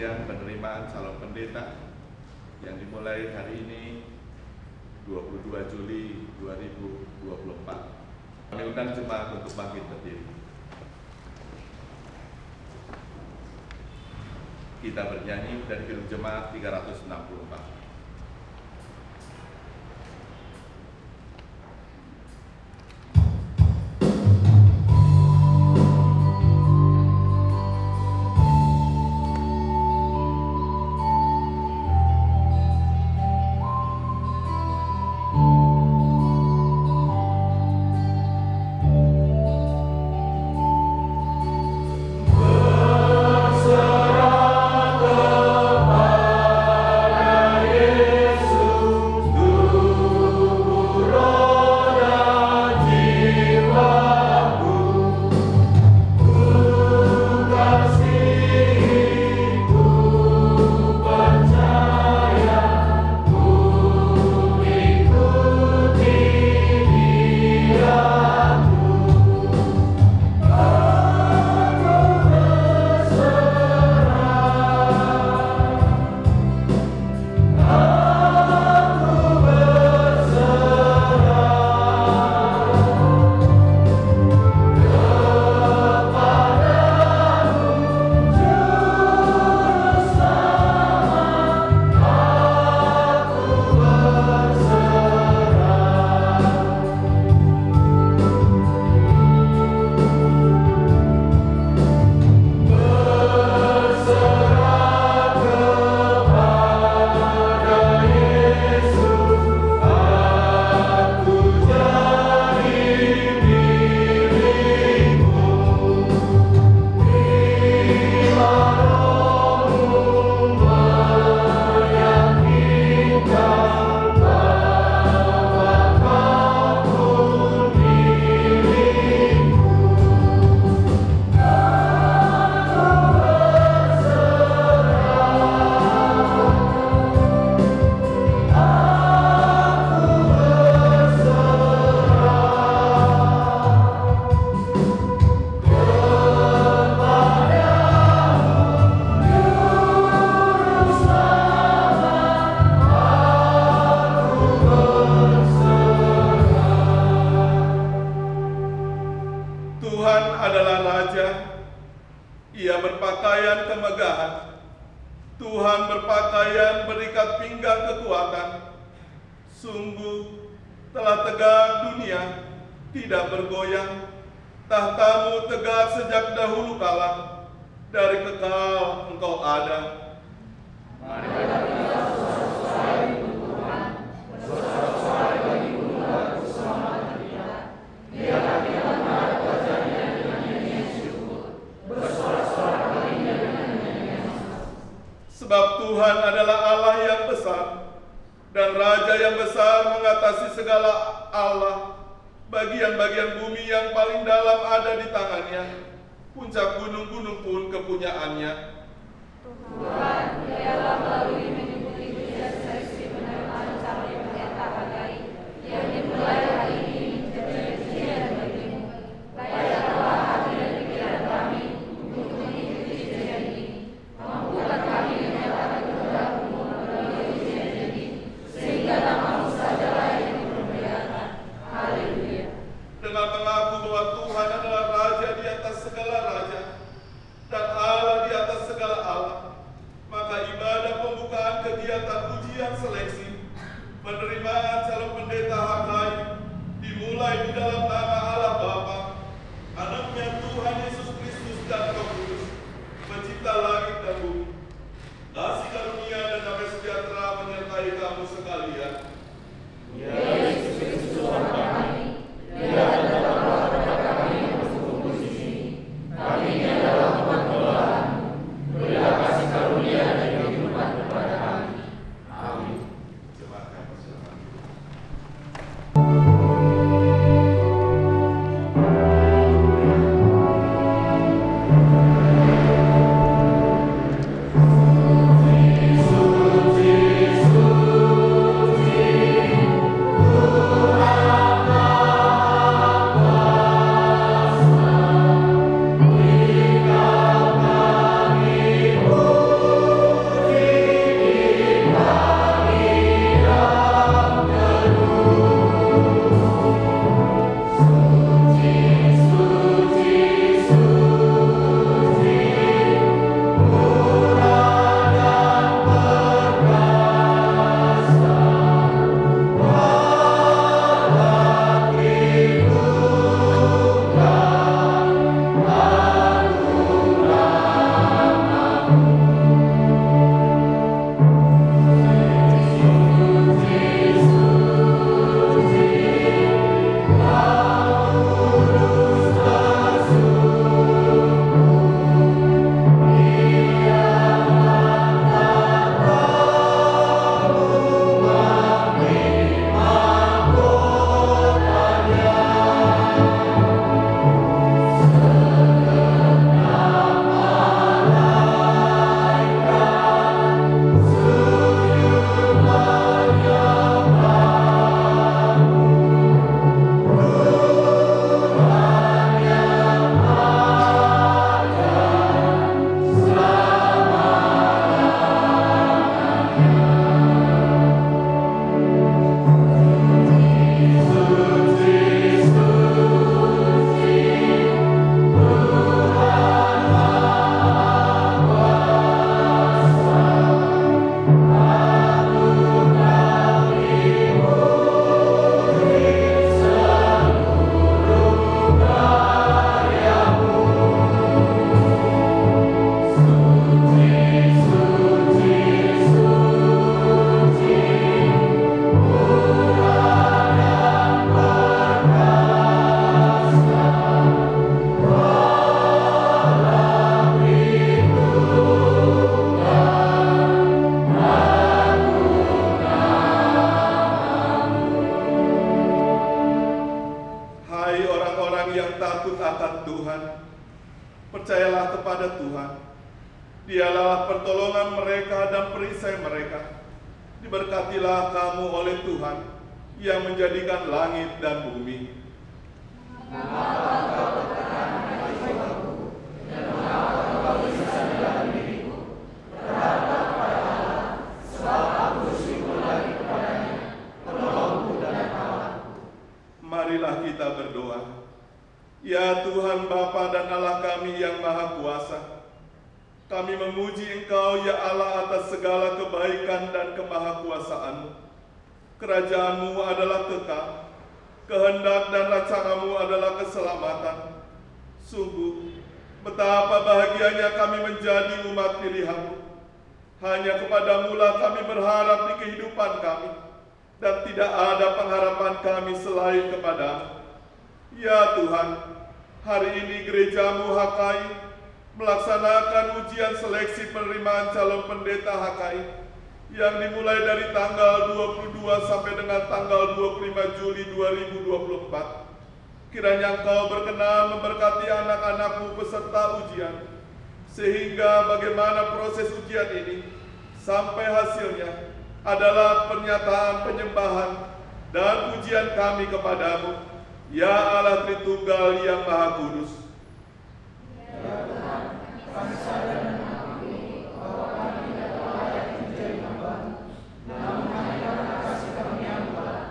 Kemudian penerimaan calon pendeta yang dimulai hari ini 22 Juli 2024. Kami undang jemaat untuk bangkit berdiri. Kita bernyanyi dari film Jemaat 364. Tuhan adalah Raja, Ia berpakaian kemegahan. Tuhan berpakaian berikat pinggang kekuatan. Sungguh telah tegak dunia, tidak bergoyang. Tahtamu tegak sejak dahulu kala, dari kekal Engkau ada. Mari kita bersorak-sorai untuk Tuhan, bersorak-sorai bagi Tuhan keselamatan kita. Biarlah kita menghadap wajahnya dengan nyanyian syukur, bersorak-sorai baginya dengan nyanyian senang. Sebab Tuhan adalah Allah yang besar, dan Raja yang besar mengatasi segala Allah. Bagian-bagian bumi yang paling dalam ada di tangannya, puncak gunung-gunung pun kepunyaannya. Tuhan, Dialah melalui menyebuti hujan seleksi penerimaan sampai pendeta bagai yang dimulai hari ini menjadi ujian bagimu. Layaklah hati dan pikiran kami untuk mengikuti ujian ini. Mampukan kami menyatakan kehendak-Mu melalui ujian ini, sehingga nama-Mu sajalah yang dipermuliakan. Haleluya. Dengan mengaku bahwa Tuhan adalah Raja di atas segala raja, dan Allah di atas segala Allah, maka ibadah pembukaan akan Tuhan, percayalah kepada Tuhan. Dialah pertolongan mereka dan perisai mereka. Diberkatilah kamu oleh Tuhan yang menjadikan langit dan bumi. Marilah kita berdoa. Ya Tuhan Bapa dan Allah kami yang Maha Kuasa, kami memuji Engkau ya Allah atas segala kebaikan dan kemahakuasaan-Mu. Kerajaan-Mu adalah kekal, kehendak dan rancangan-Mu adalah keselamatan. Sungguh, betapa bahagianya kami menjadi umat pilihan-Mu. Hanya kepadamu lah kami berharap di kehidupan kami, dan tidak ada pengharapan kami selain kepada-Mu. Ya Tuhan, hari ini gereja-Mu HKI melaksanakan ujian seleksi penerimaan calon pendeta HKI yang dimulai dari tanggal 22 sampai dengan tanggal 25 Juli 2024. Kiranya Engkau berkenan memberkati anak-anak-Mu peserta ujian, sehingga bagaimana proses ujian ini sampai hasilnya adalah pernyataan penyembahan dan pujian kami kepadamu, ya Allah Tritunggal yang Maha Kudus. Ya Tuhan, kami sadar dan mengakui bahwa kami tidak layak menjadi hamba-Mu. Namun hanya karena kasih karunia Tuhan,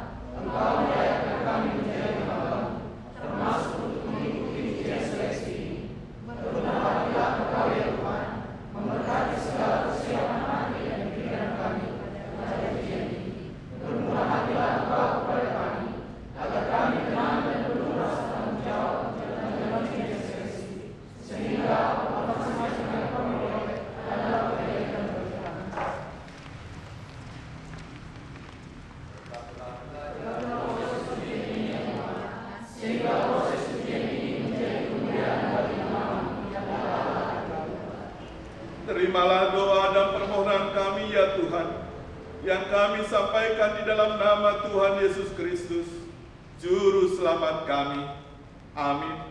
Engkau melayakkan kami menjadi hamba-Mu, termasuk untuk mengikuti ujian seleksi ini. Berbahagialah Engkau ya Tuhan, memberkati segala kesiapan hati dan pikiran kami pada ujian ini. Bermurah hatilah Engkau kepada kami, agar kami tenang dan penuh rasa tanggung jawab dalam ujian seleksi, sehingga masing-masing yang kami peroleh adalah kebaikan bagi kami. Sehingga proses ujian ini menjadi kemuliaan bagi nama-Mu yang Allah. Terimalah doa dan permohonan kami ya Tuhan, yang kami sampaikan di dalam nama Tuhan Yesus Kristus, Juru Selamat kami. Amin.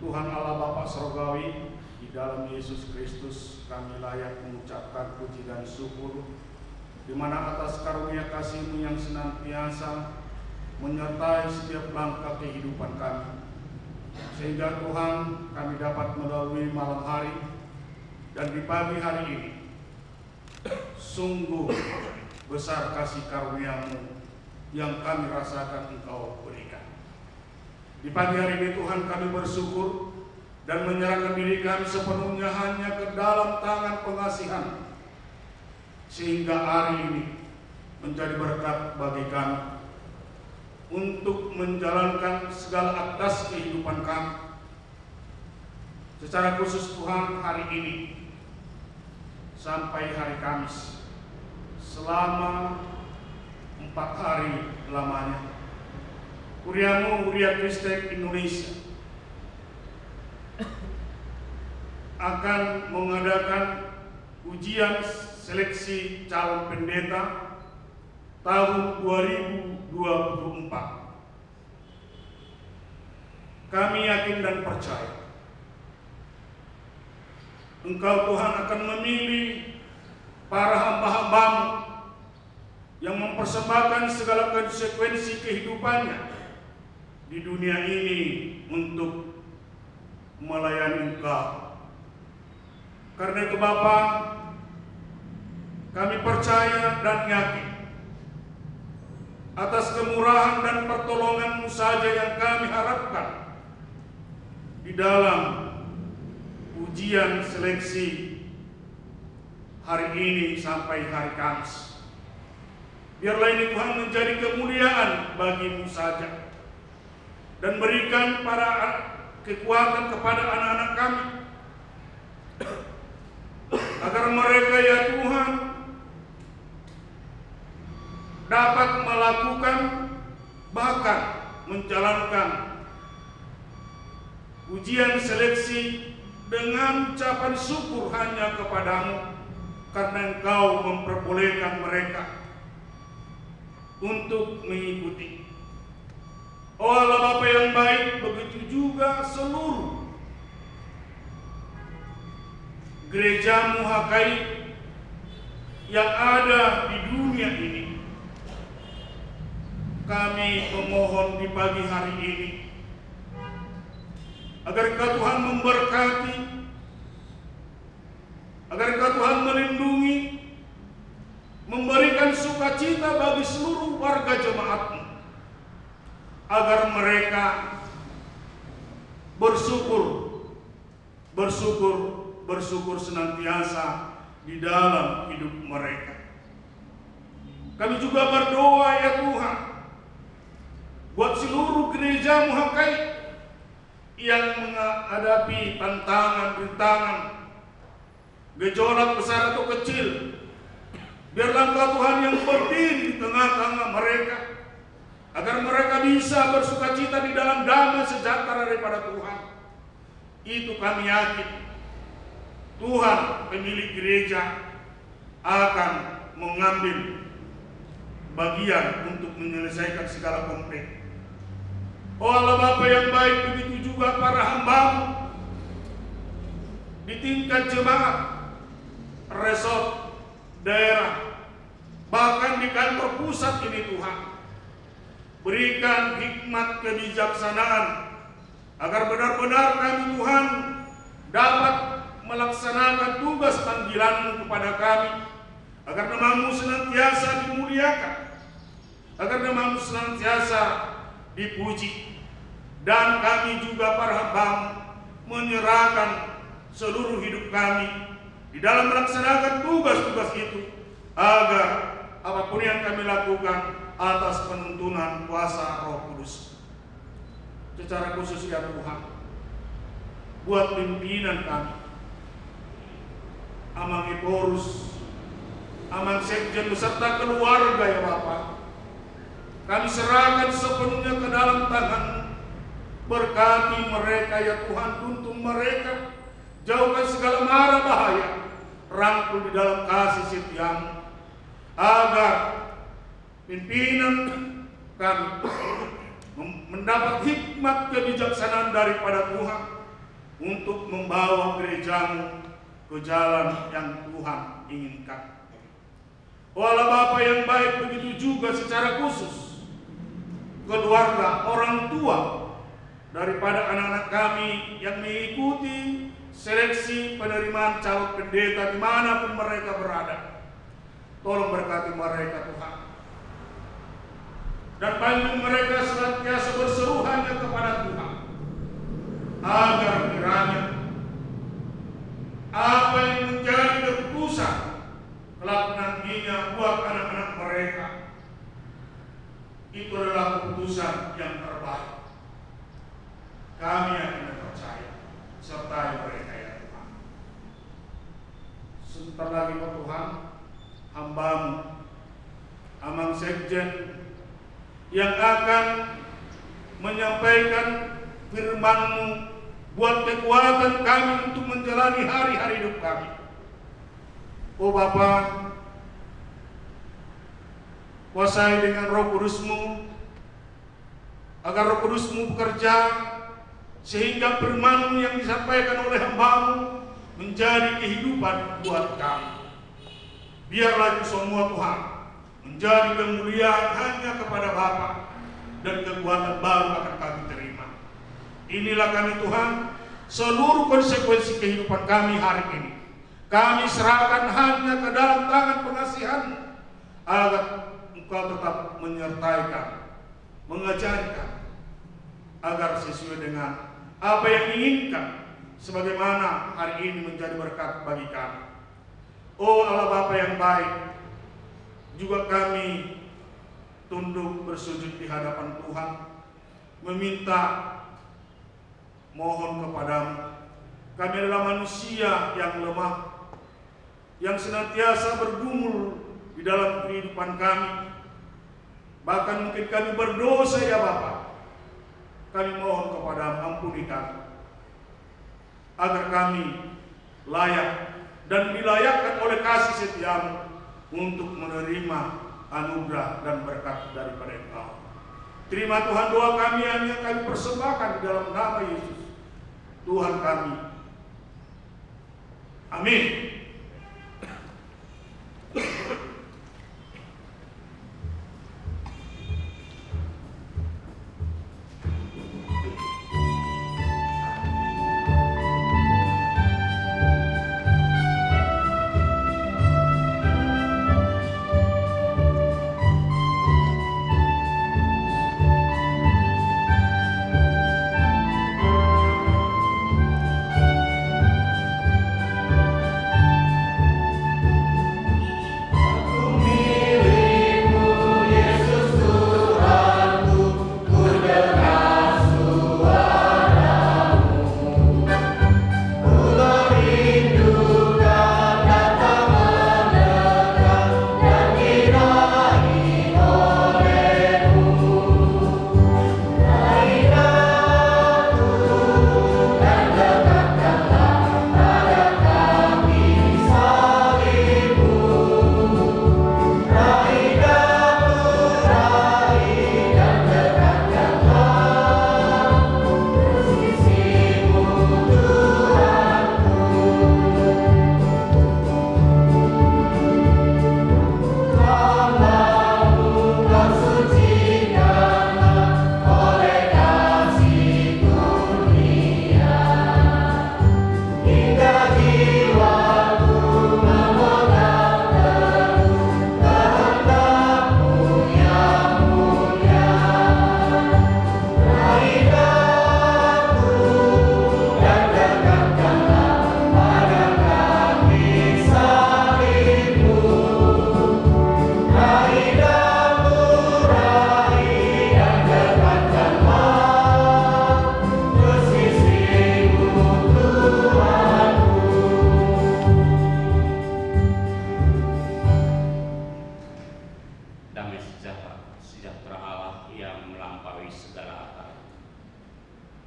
Tuhan Allah Bapa Surgawi, di dalam Yesus Kristus kami layak mengucapkan puji dan syukur, di mana atas karunia kasih-Mu yang senantiasa menyertai setiap langkah kehidupan kami, sehingga Tuhan kami dapat melalui malam hari dan di pagi hari ini. Sungguh besar kasih karunia-Mu yang kami rasakan Engkau berikan. Di pagi hari ini Tuhan kami bersyukur dan menyerahkan diri kami sepenuhnya hanya ke dalam tangan pengasihan, sehingga hari ini menjadi berkat bagi kami untuk menjalankan segala aktivitas kehidupan kami. Secara khusus Tuhan, hari ini sampai hari Kamis selama 4 hari lamanya, Kuriamu Huria Kristen Indonesia akan mengadakan ujian seleksi calon pendeta tahun 2024. Kami yakin dan percaya Engkau Tuhan akan memilih para hamba-hamba-Mu yang mempersembahkan segala konsekuensi kehidupannya di dunia ini untuk melayani Engkau. Karena itu Bapa, kami percaya dan yakin atas kemurahan dan pertolongan-Mu saja yang kami harapkan di dalam ujian seleksi hari ini sampai hari Kamis. Biarlah ini Tuhan menjadi kemuliaan bagi-Mu saja, dan berikan kekuatan kepada anak-anak kami, agar mereka ya Tuhan dapat melakukan bahkan menjalankan ujian seleksi dengan ucapan syukur hanya kepadamu, karena Engkau memperbolehkan mereka untuk mengikuti. Oh Allah Bapa yang baik, begitu juga seluruh gereja-Mu Hakai yang ada di dunia ini. Kami memohon di pagi hari ini agar Engkau Tuhan memberkati, agar Engkau Tuhan melindungi, memberikan sukacita bagi seluruh warga jemaat-Mu, agar mereka bersyukur senantiasa di dalam hidup mereka. Kami juga berdoa ya Tuhan buat seluruh gereja-Mu Hakai yang menghadapi tantangan-rintangan, gejolak besar atau kecil. Biarlah Engkau Tuhan yang berdiri di tengah-tengah mereka, agar mereka bisa bersukacita di dalam damai sejahtera daripada Tuhan. Itu kami yakin Tuhan pemilik gereja akan mengambil bagian untuk menyelesaikan segala konflik. Oh Allah Bapa yang baik, begitu juga para hamba-Mu di tingkat jemaat, resort, daerah, bahkan di kantor pusat ini Tuhan. Berikan hikmat kebijaksanaan agar benar-benar kami Tuhan dapat melaksanakan tugas panggilan-Mu kepada kami, agar nama-Mu senantiasa dimuliakan, agar nama-Mu senantiasa dipuji. Dan kami juga para hamba-Mu menyerahkan seluruh hidup kami di dalam melaksanakan tugas-tugas itu, agar apapun yang kami lakukan atas penuntunan kuasa Roh Kudus. Secara khusus ya Tuhan, buat pimpinan kami, Amang Eporus, Amang Sekjen beserta keluarga ya Bapak, kami serahkan sepenuhnya ke dalam tangan-Mu. Berkati mereka ya Tuhan, tuntun mereka, jauhkan segala mara bahaya, rangkul di dalam kasih setia-Mu, agar pimpinan kami mendapat hikmat kebijaksanaan daripada Tuhan untuk membawa gereja-Mu ke jalan yang Tuhan inginkan. Oh Allah Bapa yang baik, begitu juga secara khusus keluarga, orang tua daripada anak-anak kami yang mengikuti seleksi penerimaan calon pendeta dimanapun mereka berada. Tolong berkati mereka Tuhan. dan paling mereka senantiasa berseru hanya kepada Tuhan, agar kiranya apa yang menjadi keputusan kelak nantinya buat anak-anak mereka itu adalah keputusan yang terbaik. Kami akan percaya sertai mereka ya Tuhan. Sebentar lagi Tuhan, hamba-Mu Amang Sekjen yang akan menyampaikan firman-Mu buat kekuatan kami untuk menjalani hari-hari hidup kami. Oh Bapa, kuasai dengan Roh Kudus-Mu, agar Roh Kudus-Mu bekerja sehingga firman-Mu yang disampaikan oleh hamba-Mu menjadi kehidupan buat kami. Biarlah itu semua Tuhan menjadi kemuliaan hanya kepada Bapa, dan kekuatan baru akan kami terima. Inilah kami Tuhan, seluruh konsekuensi kehidupan kami hari ini kami serahkan hanya ke dalam tangan pengasihan-Mu, agar Engkau tetap menyertai kami, mengajari kami, agar sesuai dengan apa yang diinginkan, sebagaimana hari ini menjadi berkat bagi kami. Oh Allah Bapa yang baik, juga kami tunduk bersujud di hadapan Tuhan, meminta, mohon kepadamu. Kami adalah manusia yang lemah, yang senantiasa bergumul di dalam kehidupan kami. Bahkan mungkin kami berdosa ya Bapa. Kami mohon kepadamu, ampuni kami, agar kami layak dan dilayakkan oleh kasih setia-Mu untuk menerima anugerah dan berkat daripada Engkau. Terima Tuhan doa kami yang kami persembahkan di dalam nama Yesus Tuhan kami. Amin.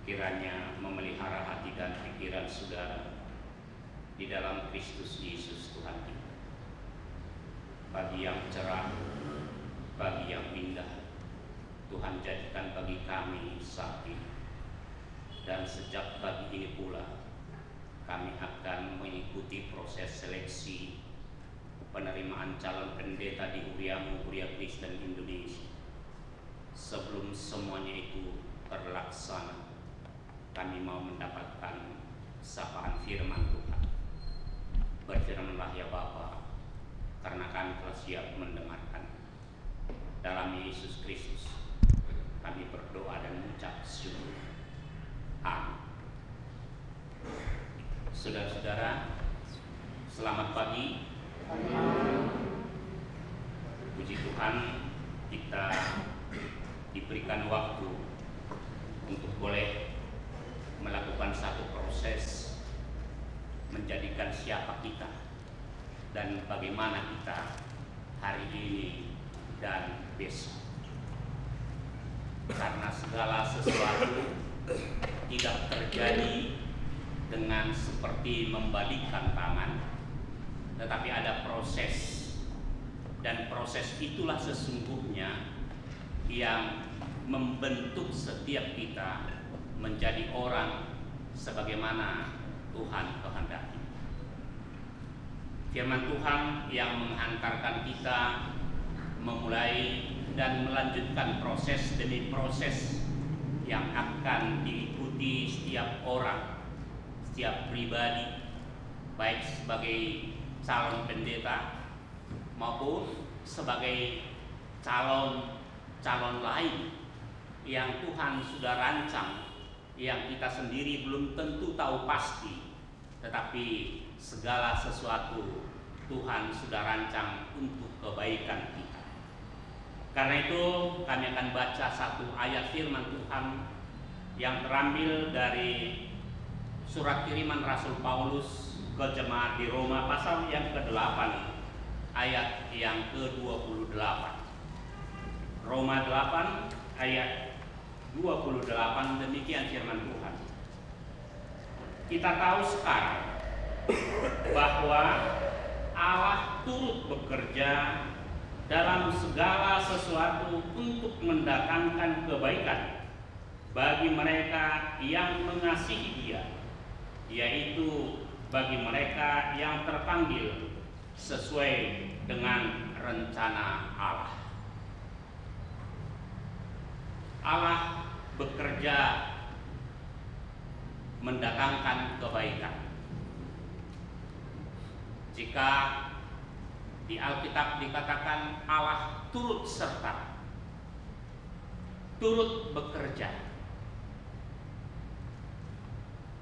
kiranya memelihara hati dan pikiran saudara di dalam Kristus Yesus Tuhan kita. Bagi yang cerah, bagi yang indah, Tuhan jadikan bagi kami saat ini. Dan sejak pagi ini pula, kami akan mengikuti proses seleksi penerimaan calon pendeta di Uria Kristen Indonesia. Sebelum semuanya itu terlaksana, kami mau mendapatkan sapaan firman Tuhan. Berfirmanlah ya Bapa, karena kami telah siap mendengarkan. Dalam Yesus Kristus, kami berdoa dan mengucap syukur. Amin. Saudara-saudara, selamat pagi. Puji Tuhan, kita diberikan waktu untuk boleh melakukan satu proses menjadikan siapa kita dan bagaimana kita hari ini dan besok. Karena segala sesuatu tidak terjadi dengan seperti membalikkan tangan, tetapi ada proses, dan proses itulah sesungguhnya yang membentuk setiap kita menjadi orang sebagaimana Tuhan kehendaki. Firman Tuhan yang menghantarkan kita memulai dan melanjutkan proses demi proses yang akan diikuti setiap orang, setiap pribadi, baik sebagai calon pendeta maupun sebagai calon lain yang Tuhan sudah rancang, yang kita sendiri belum tentu tahu pasti, tetapi segala sesuatu Tuhan sudah rancang untuk kebaikan kita. Karena itu kami akan baca satu ayat firman Tuhan yang terambil dari surat kiriman Rasul Paulus ke jemaat di Roma pasal yang ke-8 ayat yang ke-28. Roma 8 ayat 28, demikian firman Tuhan. Kita tahu sekarang bahwa Allah turut bekerja dalam segala sesuatu untuk mendatangkan kebaikan bagi mereka yang mengasihi Dia, yaitu bagi mereka yang terpanggil sesuai dengan rencana Allah. Allah bekerja mendatangkan kebaikan. Jika di Alkitab dikatakan Allah turut serta, turut bekerja,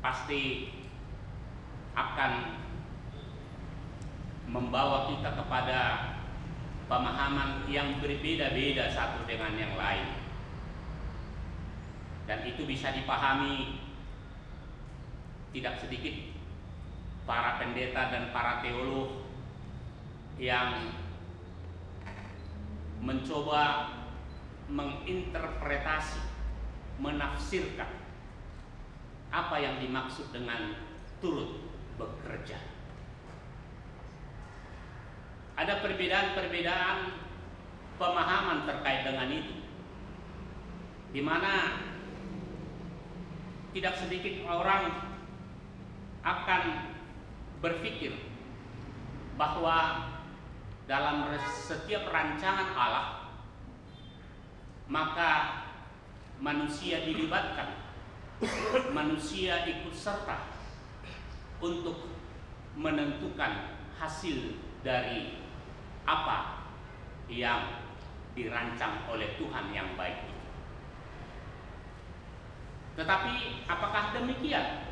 pasti akan membawa kita kepada pemahaman yang berbeda-beda satu dengan yang lain. Dan itu bisa dipahami tidak sedikit para pendeta dan para teolog yang mencoba menginterpretasi, menafsirkan apa yang dimaksud dengan turut bekerja. Ada perbedaan-perbedaan pemahaman terkait dengan itu, di mana tidak sedikit orang akan berpikir bahwa dalam setiap rancangan Allah maka manusia dilibatkan, manusia ikut serta untuk menentukan hasil dari apa yang dirancang oleh Tuhan yang baik itu. Tetapi apakah demikian?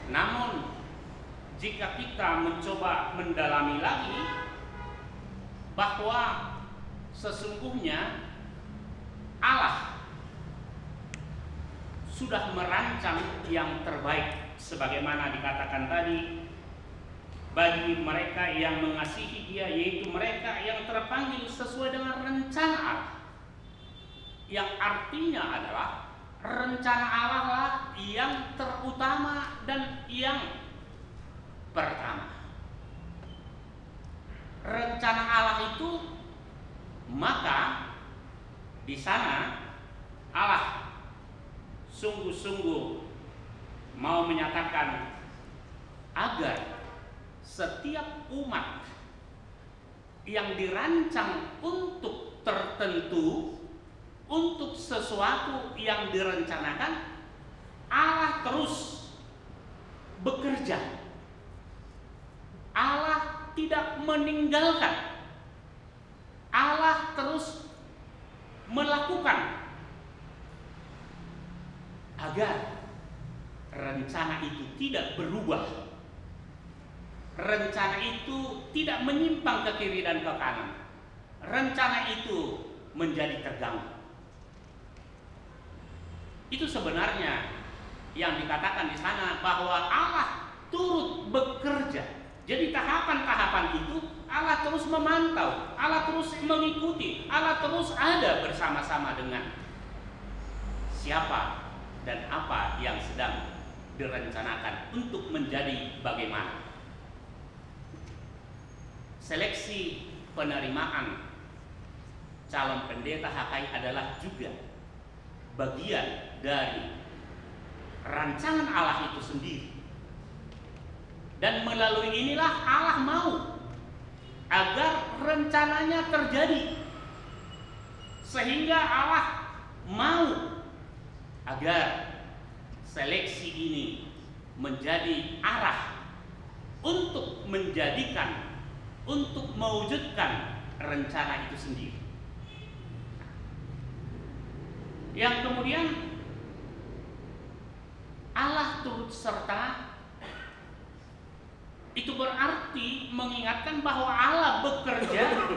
Namun jika kita mencoba mendalami lagi bahwa sesungguhnya Allah sudah merancang yang terbaik sebagaimana dikatakan tadi, bagi mereka yang mengasihi Dia, yaitu mereka yang terpanggil sesuai dengan rencana Allah. Yang artinya adalah rencana Allah lah yang terutama dan yang pertama. Rencana Allah itu, maka di sana Allah sungguh-sungguh mau menyatakan agar setiap umat yang dirancang untuk tertentu, untuk sesuatu yang direncanakan, Allah terus bekerja. Allah tidak meninggalkan. Allah terus melakukan agar rencana itu tidak berubah. Rencana itu tidak menyimpang ke kiri dan ke kanan. Rencana itu menjadi terganggu. Itu sebenarnya yang dikatakan di sana, bahwa Allah turut bekerja. Jadi tahapan-tahapan itu Allah terus memantau, Allah terus mengikuti, Allah terus ada bersama-sama dengan siapa dan apa yang sedang direncanakan untuk menjadi bagaimana. Seleksi penerimaan calon pendeta HKI adalah juga bagian dari rancangan Allah itu sendiri. Dan melalui inilah Allah mau agar rencananya terjadi. Sehingga Allah mau agar seleksi ini menjadi arah untuk menjadikan, untuk mewujudkan rencana itu sendiri. Yang kemudian Allah turut serta, itu berarti mengingatkan bahwa Allah bekerja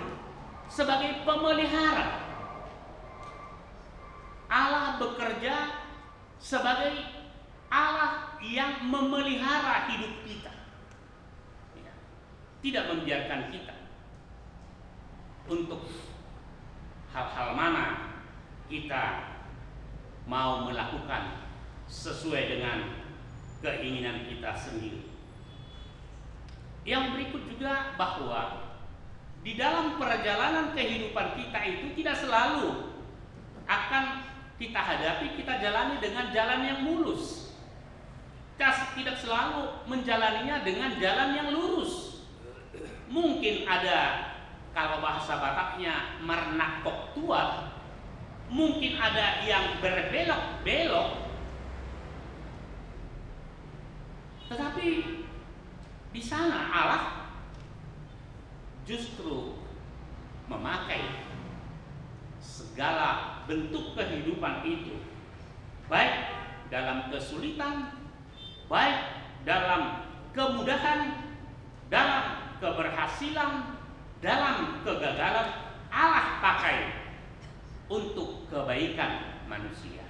sebagai pemelihara. Allah bekerja sebagai Allah yang memelihara hidup kita, tidak membiarkan kita untuk hal-hal mana kita mau melakukan sesuai dengan keinginan kita sendiri. Yang berikut juga bahwa di dalam perjalanan kehidupan kita itu tidak selalu akan kita hadapi, kita jalani dengan jalan yang mulus. Kita tidak selalu menjalaninya dengan jalan yang lurus. Mungkin ada, kalau bahasa Bataknya, mernakok tua. Mungkin ada yang berbelok-belok. Tetapi di sana Allah justru memakai segala bentuk kehidupan itu, baik dalam kesulitan, baik dalam kemudahan, dalam keberhasilan, dalam kegagalan, Allah pakai untuk kebaikan manusia.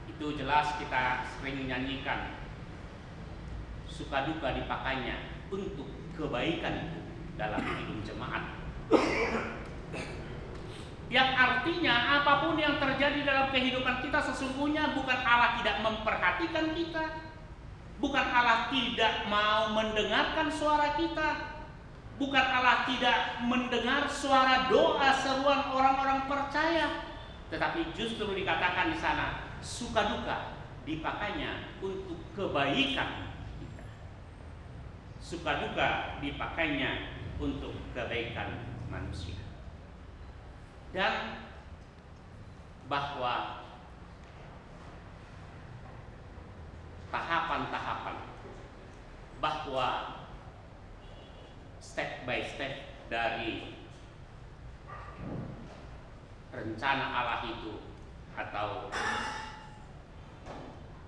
Itu jelas kita sering nyanyikan, suka duka dipakainya untuk kebaikan dalam hidup jemaat. Yang artinya apapun yang terjadi dalam kehidupan kita sesungguhnya bukan Allah tidak memperhatikan kita, bukan Allah tidak mau mendengarkan suara kita, bukan Allah tidak mendengar suara doa seruan orang-orang percaya, tetapi justru dikatakan di sana suka duka dipakainya untuk kebaikan kita. Suka duka dipakainya untuk kebaikan manusia. Dan bahwa tahapan-tahapan, bahwa step by step dari rencana Allah itu atau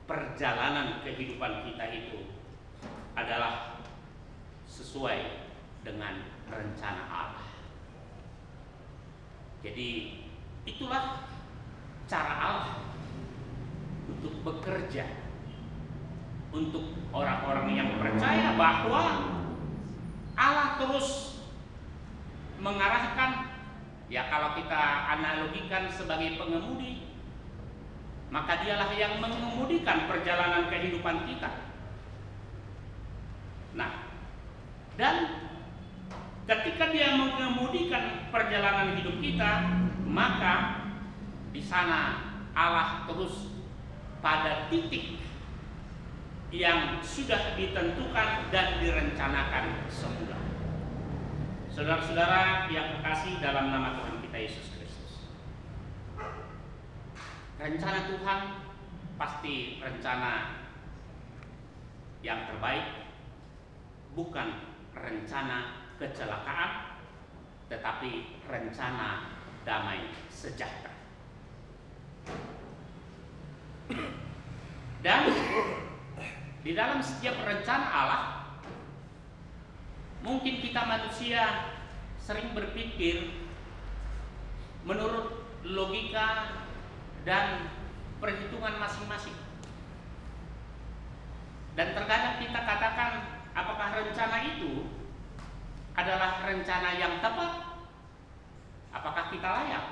perjalanan kehidupan kita itu adalah sesuai dengan rencana Allah. Jadi itulah cara Allah untuk bekerja untuk orang-orang yang percaya bahwa Allah terus mengarahkan, ya kalau kita analogikan sebagai pengemudi, maka dialah yang mengemudikan perjalanan kehidupan kita. Nah, dan ketika dia mengemudikan perjalanan hidup kita, maka di sana Allah terus pada titik yang sudah ditentukan dan direncanakan semula. Saudara-saudara yang kekasih dalam nama Tuhan kita Yesus Kristus, rencana Tuhan pasti rencana yang terbaik, bukan rencana kecelakaan, tetapi rencana damai sejahtera. Dan di dalam setiap rencana Allah, mungkin kita manusia sering berpikir menurut logika dan perhitungan masing-masing. Dan terkadang kita katakan, apakah rencana itu adalah rencana yang tepat? Apakah kita layak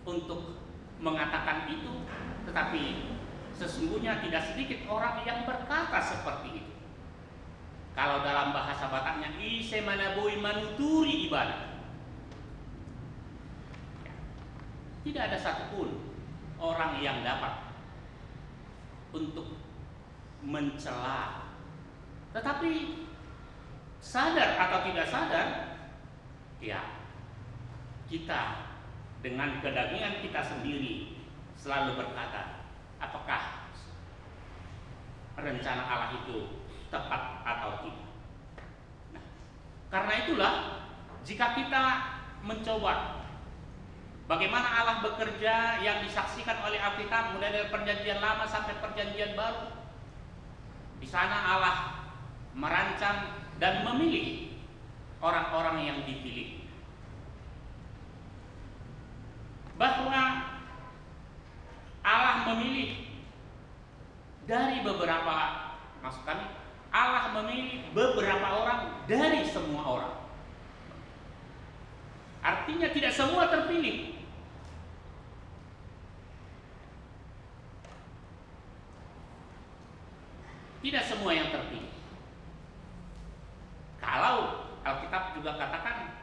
untuk mengatakan itu? Tetapi sesungguhnya tidak sedikit orang yang berkata seperti itu. Kalau dalam bahasa Bataknya, ise manaboi manuturi ibadah. Tidak ada satupun orang yang dapat untuk mencela. Tetapi sadar atau tidak sadar, ya kita dengan kedagingan kita sendiri selalu berkata, apakah rencana Allah itu tepat atau tidak. Nah, karena itulah jika kita mencoba bagaimana Allah bekerja yang disaksikan oleh Alkitab mulai dari perjanjian lama sampai perjanjian baru, di sana Allah merancang dan memilih orang-orang yang dipilih. Bahwa Allah memilih dari beberapa, maksud kami, Allah memilih beberapa orang dari semua orang. Artinya tidak semua terpilih. Tidak semua yang terpilih. Kalau Alkitab juga katakan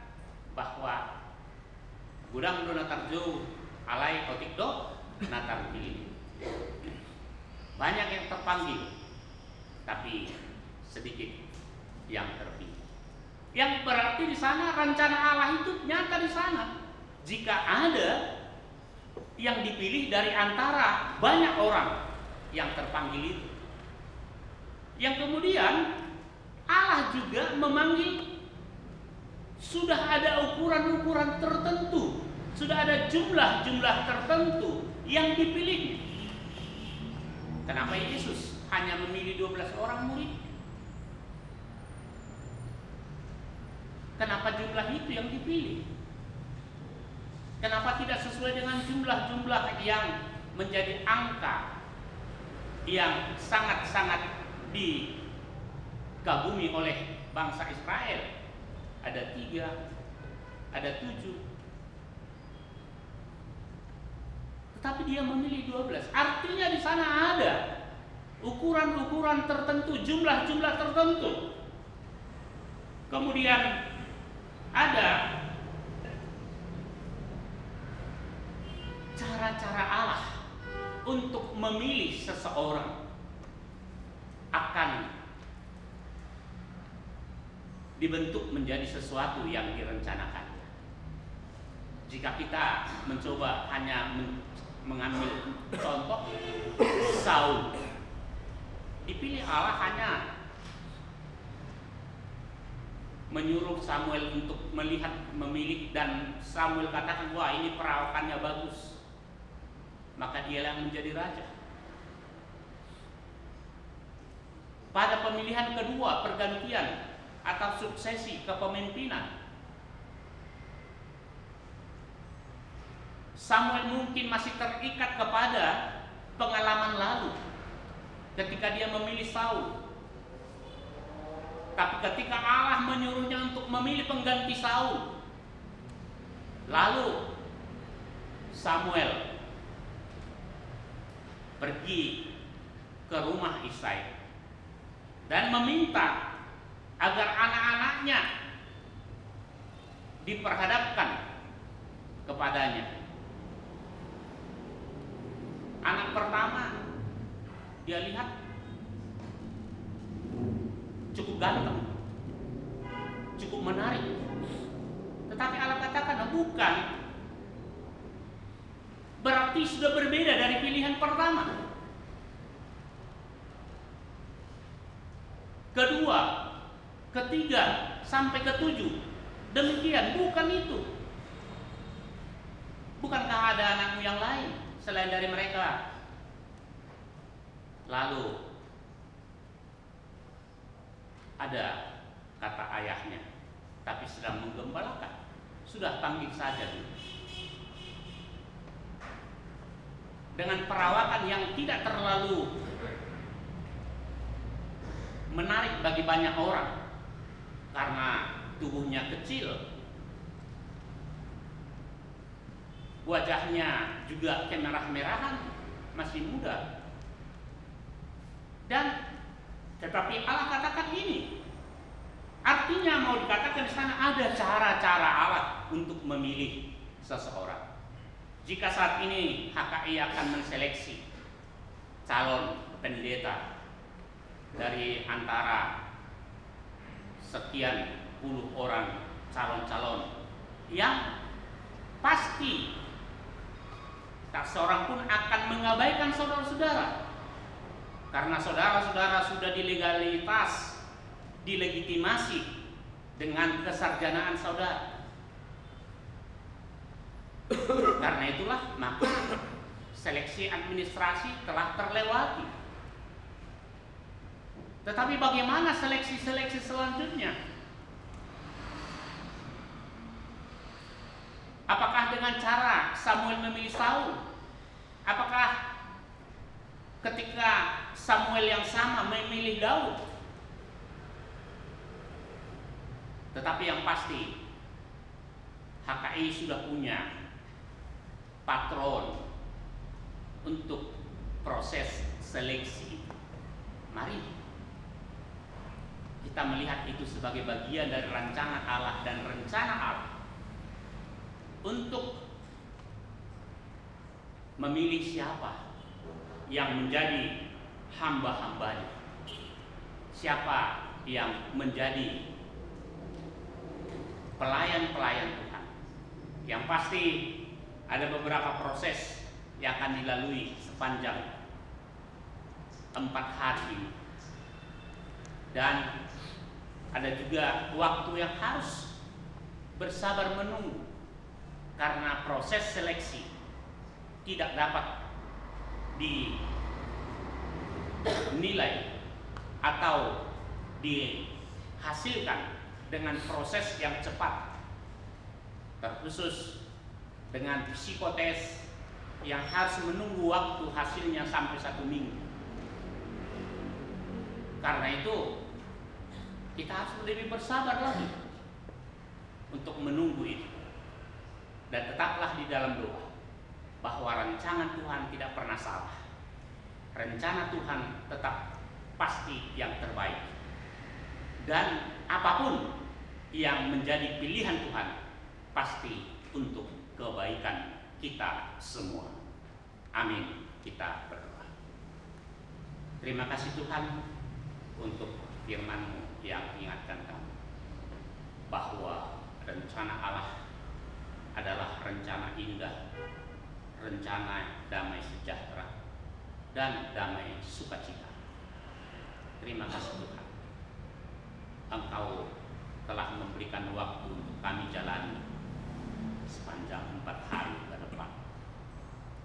bahwa gudang dona tarjo alai kotikdo natar pilih. Banyak yang terpanggil, tapi sedikit yang terpilih. Yang berarti di sana rencana Allah itu nyata di sana. Jika ada yang dipilih dari antara banyak orang yang terpanggil itu, yang kemudian Allah juga memanggil, sudah ada ukuran-ukuran tertentu, sudah ada jumlah-jumlah tertentu yang dipilih. Kenapa Yesus hanya memilih 12 orang murid? Kenapa jumlah itu yang dipilih? Kenapa tidak sesuai dengan jumlah-jumlah yang menjadi angka yang sangat-sangat dikagumi oleh bangsa Israel? Ada 3, ada 7. Tetapi dia memilih 12. Artinya di sana ada ukuran-ukuran tertentu, jumlah-jumlah tertentu. Kemudian ada cara-cara Allah untuk memilih seseorang akan dibentuk menjadi sesuatu yang direncanakan. Jika kita mencoba hanya mengambil contoh, Saul dipilih Allah hanya menyuruh Samuel untuk melihat, memilih, dan Samuel katakan, wah ini perawakannya bagus, maka dialah yang menjadi raja. Pada pemilihan kedua, pergantian atau suksesi kepemimpinan, Samuel mungkin masih terikat kepada pengalaman lalu ketika dia memilih Saul. Tapi ketika Allah menyuruhnya untuk memilih pengganti Saul, lalu Samuel pergi ke rumah Isai dan meminta agar anak-anaknya diperhadapkan kepadanya. Anak pertama dia lihat cukup ganteng, cukup menarik. Tetapi Allah katakan bukan. Berarti sudah berbeda dari pilihan pertama. Kedua, ketiga, sampai ketujuh. Demikian, bukan itu. Bukankah ada anakmu yang lain selain dari mereka? Lalu ada kata ayahnya, tapi sedang menggembalakan. Sudah panggil saja dulu. Dengan perawatan yang tidak terlalu menarik bagi banyak orang karena tubuhnya kecil, wajahnya juga kemerah-merahan, masih muda. Dan tetapi Allah katakan ini, artinya mau dikatakan di sana ada cara-cara Allah untuk memilih seseorang. Jika saat ini HKI akan menseleksi calon pendeta dari antara sekian puluh orang calon-calon, yang pasti tak seorang pun akan mengabaikan saudara-saudara, karena saudara-saudara sudah dilegitimasi dengan kesarjanaan saudara. Karena itulah maka seleksi administrasi telah terlewati. Tetapi bagaimana seleksi-seleksi selanjutnya? Apakah dengan cara Samuel memilih Saul? Apakah ketika Samuel yang sama memilih Daud? Tetapi yang pasti HKI sudah punya patron untuk proses seleksi. Mari kita melihat itu sebagai bagian dari rencana Allah dan rencana Allah untuk memilih siapa yang menjadi hamba-hambanya, siapa yang menjadi pelayan-pelayan Tuhan. Yang pasti ada beberapa proses yang akan dilalui sepanjang 4 hari ini. Dan ada juga waktu yang harus bersabar menunggu, karena proses seleksi tidak dapat dinilai atau dihasilkan dengan proses yang cepat, terkhusus dengan psikotes yang harus menunggu waktu hasilnya sampai 1 minggu. Karena itu kita harus lebih bersabar lagi untuk menunggu itu. Dan tetaplah di dalam doa bahwa rancangan Tuhan tidak pernah salah. Rencana Tuhan tetap pasti yang terbaik. Dan apapun yang menjadi pilihan Tuhan pasti untuk kebaikan kita semua. Amin. Kita berdoa. Terima kasih Tuhan untuk firman-Mu yang mengingatkan kami bahwa rencana Allah adalah rencana indah, rencana damai sejahtera dan damai sukacita. Terima kasih Tuhan, Engkau telah memberikan waktu untuk kami jalani sepanjang 4 hari ke depan.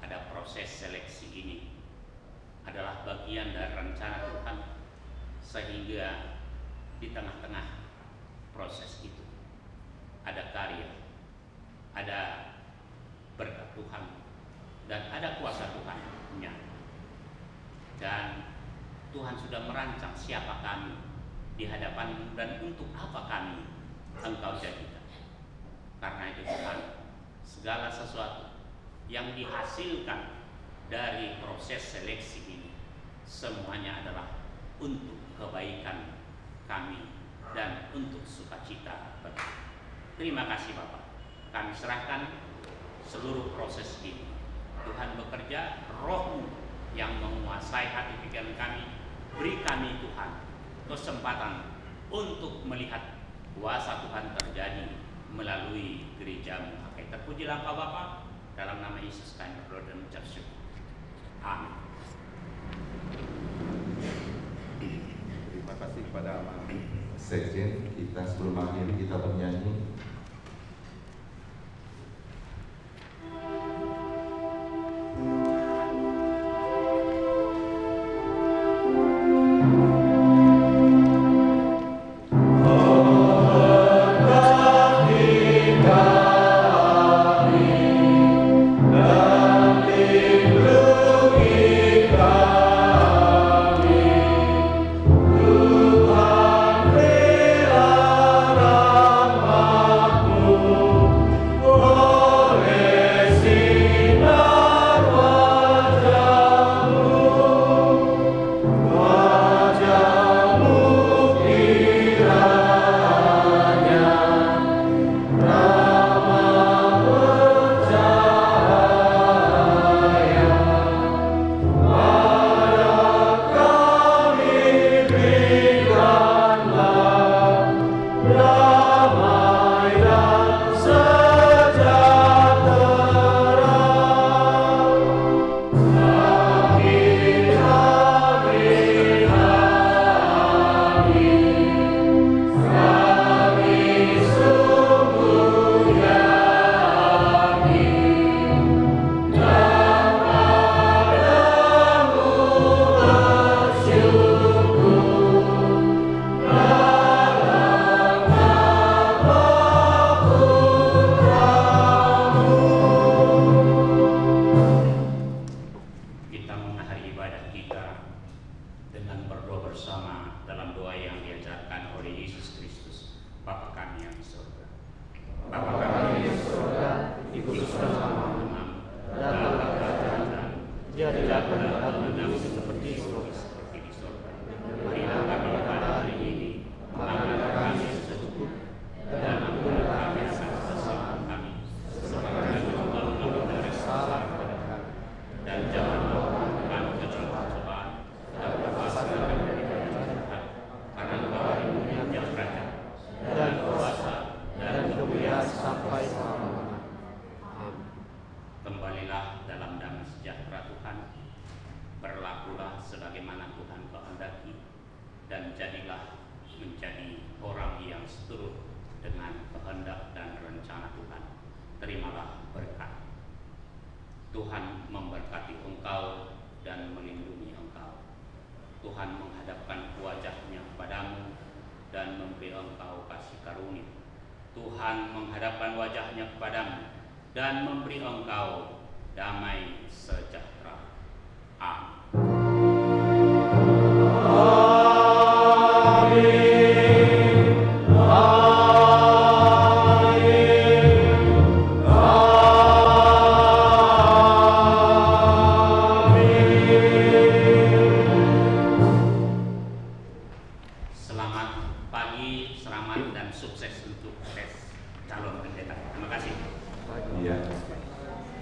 Ada proses seleksi ini adalah bagian dari rencana Tuhan, sehingga di tengah-tengah proses itu ada karya, ada berkat Tuhan, dan ada kuasa Tuhan nyata. Dan Tuhan sudah merancang siapa kami di hadapan-Mu dan untuk apa kami Engkau jadikan. Karena itu Tuhan, segala sesuatu yang dihasilkan dari proses seleksi ini semuanya adalah untuk kebaikan kami dan untuk sukacita bagi. Terima kasih Bapak. Kami serahkan seluruh proses ini. Tuhan bekerja, Roh-Mu yang menguasai hati pikiran kami. Beri kami Tuhan kesempatan untuk melihat kuasa Tuhan terjadi melalui gereja-Mu. Terpujilah Engkau Bapa, dalam nama Yesus kami berdoa dan mengucap syukur. Amin. Terima kasih kepada Sekjen. Kita sebelum akhir kita bernyanyi. doa yang diajarkan oleh Yesus Kristus. Bapa kami yang di surga. Bapa kami yang di surga, dikuduskanlah namamu, datanglah kerajaanmu, jadilah kehendakmu seperti di surga. Berilah kami pada hari ini makanan kami secukupnya, dan ampuni kami akan kesalahan kami, seperti juga kami bersalah kepada kami. Dan jangan bawa kami ke dalam cobaan, dan lepaskan kami dari jahat, karena Engkau yang kerajaan dan kuasa dan kemuliaan sampai selama-lamanya. Amin. Kembalilah dalam damai sejahtera Tuhan, berlakulah sebagaimana Tuhan kehendaki, dan jadilah menjadi orang yang seturut dengan kehendak dan rencana Tuhan. Terimalah berkat. Tuhan memberkati engkau dan melindungi engkau. Tuhan menghadapkan wajahnya kepadamu dan memberi engkau kasih karunia. Tuhan menghadapkan wajahnya kepadamu dan memberi engkau damai sejahtera. Amin.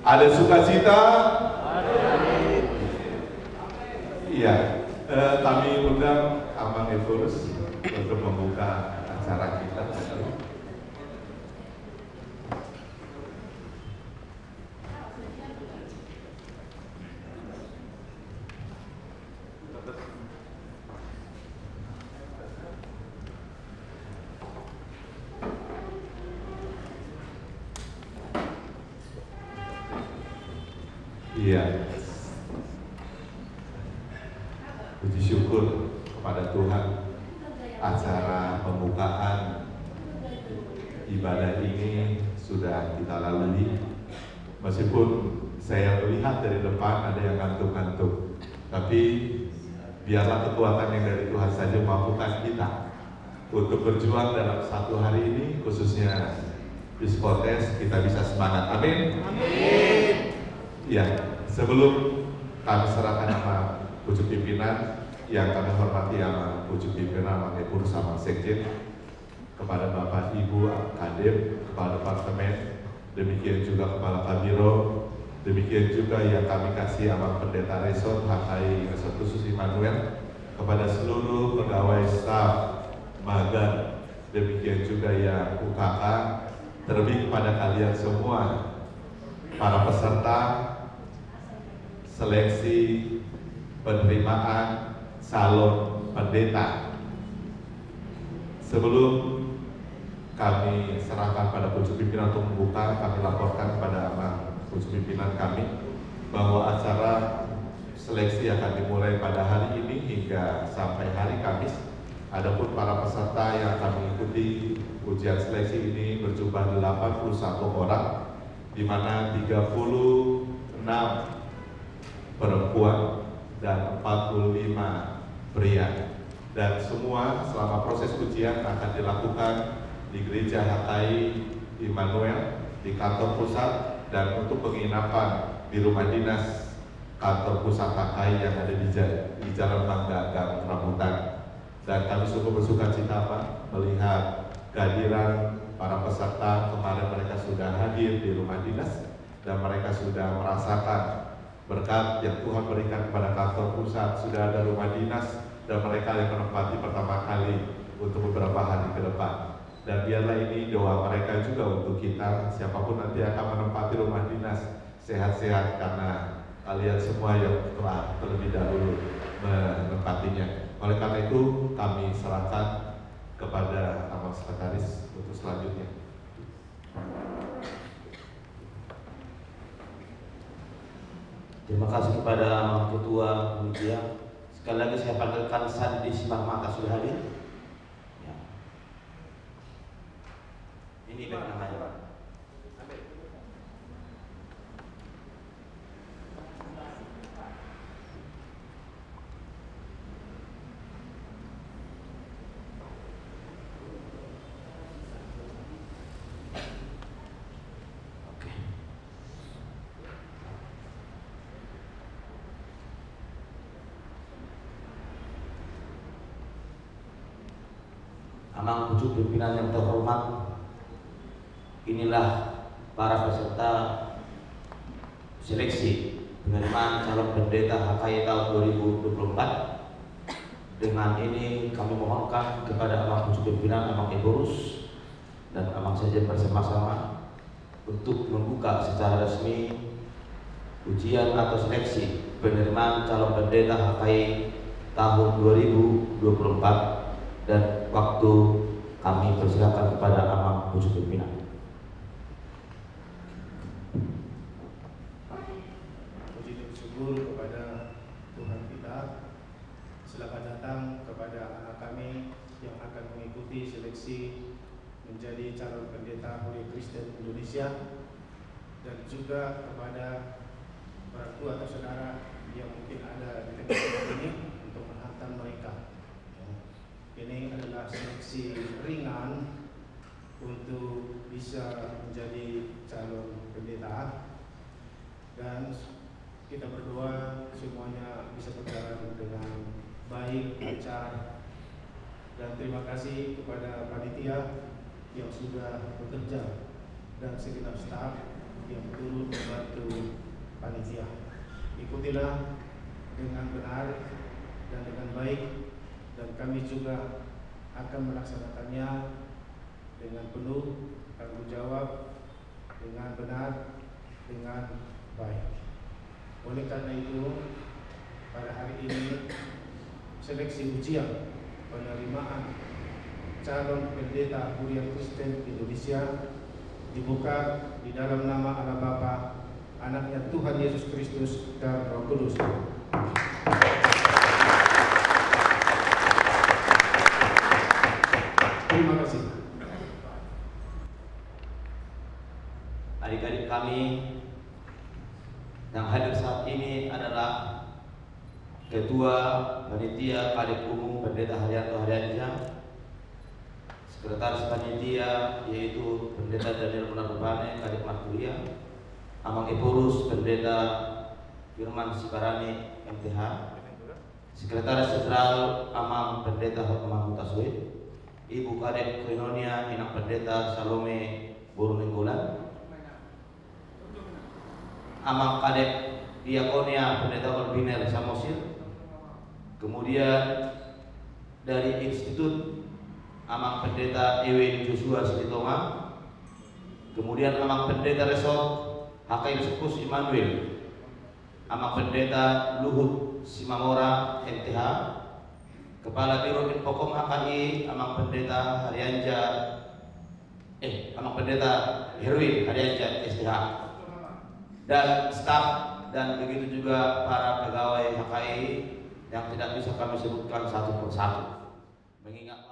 Ada sukacita? Iya, kami undang Amang Evorus untuk membuka acara kita. Iya, puji syukur kepada Tuhan, acara pembukaan ibadah ini sudah kita lalui. Meskipun saya melihat dari depan ada yang ngantuk-ngantuk, tapi biarlah kekuatan yang dari Tuhan saja mampukan kita untuk berjuang dalam satu hari ini, khususnya Biskotes, kita bisa semangat. Amin. Amin. Ya, sebelum kami serahkan nama pucuk pimpinan yang kami hormati sama pucuk pimpinan Mang Epur sama Sekjen, kepada Bapak Ibu Kadep, Kepala Departemen, demikian juga Kepala Kabiro, demikian juga yang kami kasih sama Pendeta Resort HKI Resort Khusus Immanuel, kepada seluruh pegawai staf magang, demikian juga yang UKK, terlebih kepada kalian semua para peserta seleksi penerimaan calon pendeta. Sebelum kami serahkan pada pucuk pimpinan untuk membuka, kami laporkan kepada pucuk pimpinan kami bahwa acara seleksi akan dimulai pada hari ini hingga sampai hari Kamis. Adapun para peserta yang kami ikuti ujian seleksi ini berjumlah 81 orang, di mana 36 perempuan dan 45 pria, dan semua selama proses ujian akan dilakukan di Gereja HKI Immanuel di kantor pusat, dan untuk penginapan di rumah dinas kantor pusat HKI yang ada di Jalan Mangga Gang Rambutan. Dan kami sungguh bersuka cita melihat kehadiran para peserta. Kemarin mereka sudah hadir di rumah dinas dan mereka sudah merasakan berkat yang Tuhan berikan kepada kantor pusat. Sudah ada rumah dinas dan mereka yang menempati pertama kali untuk beberapa hari ke depan. Dan biarlah ini doa mereka juga untuk kita, siapapun nanti akan menempati rumah dinas, sehat-sehat karena kalian semua yang telah terlebih dahulu menempatinya. Oleh karena itu kami serahkan kepada Abang Sekretaris untuk selanjutnya. Terima kasih kepada Mang Ketua Panitia. Sekali lagi saya panggilkan Sandi Simbang Mata, sudah hadir? Ya. Ini namanya Pak. Amang pucuk pimpinan yang terhormat, inilah para peserta seleksi penerimaan calon pendeta HKI tahun 2024. Dengan ini kami mohonkan kepada Amang pucuk pimpinan, Amang Eborus dan Amang Sejen bersama-sama untuk membuka secara resmi ujian atau seleksi penerimaan calon pendeta HKI tahun 2024, dan waktu kami persilakan kepada Amang pucuk pimpinan. Puji dan syukur kepada Tuhan kita. Selamat datang kepada anak kami yang akan mengikuti seleksi menjadi calon pendeta Holy Kristen Indonesia, dan juga kepada orang tua atau saudara yang mungkin ada di tempat ini untuk menghantar mereka. Ini adalah seleksi ringan untuk bisa menjadi calon pendeta, dan kita berdoa semuanya bisa berjalan dengan baik, lancar. Dan terima kasih kepada panitia yang sudah bekerja dan segenap staf yang turut membantu panitia. Ikutilah dengan benar dan dengan baik, dan kami juga akan melaksanakannya dengan penuh tanggung jawab, dengan benar, dengan baik. Oleh karena itu, pada hari ini seleksi ujian penerimaan calon pendeta Hurian Kristen Indonesia dibuka di dalam nama Allah Bapa, Anaknya Tuhan Yesus Kristus, dan Roh Kudus. Terima kasih. Adik-adik kami yang hadir saat ini adalah Ketua Panitia Kadep Umum Pendeta Haryanto Haryanja, Sekretaris Panitia yaitu Pendeta Daniel Munarbane Kadep Marturia, Amang Eborus Pendeta Firman Sibarani MTH, Sekretaris Jenderal Amang Pendeta Hotman Mutaswid, Ibu Kadep Krinonia Inak Pendeta Salome Borunenggolan, Amang Kadep Diakonia Pendeta Orbiner Samosir, kemudian dari Institut Amang Pendeta Ewin Joshua Silitonga, kemudian Amang Pendeta Resort HKI Sekus Immanuel, Amang Pendeta Luhut Simamora MTH, Kepala Biro Infokom HKI Amang Pendeta Amang Pendeta Herwin Haryanja STH, dan staf dan begitu juga para pegawai HKI yang tidak bisa kami sebutkan satu persatu, mengingat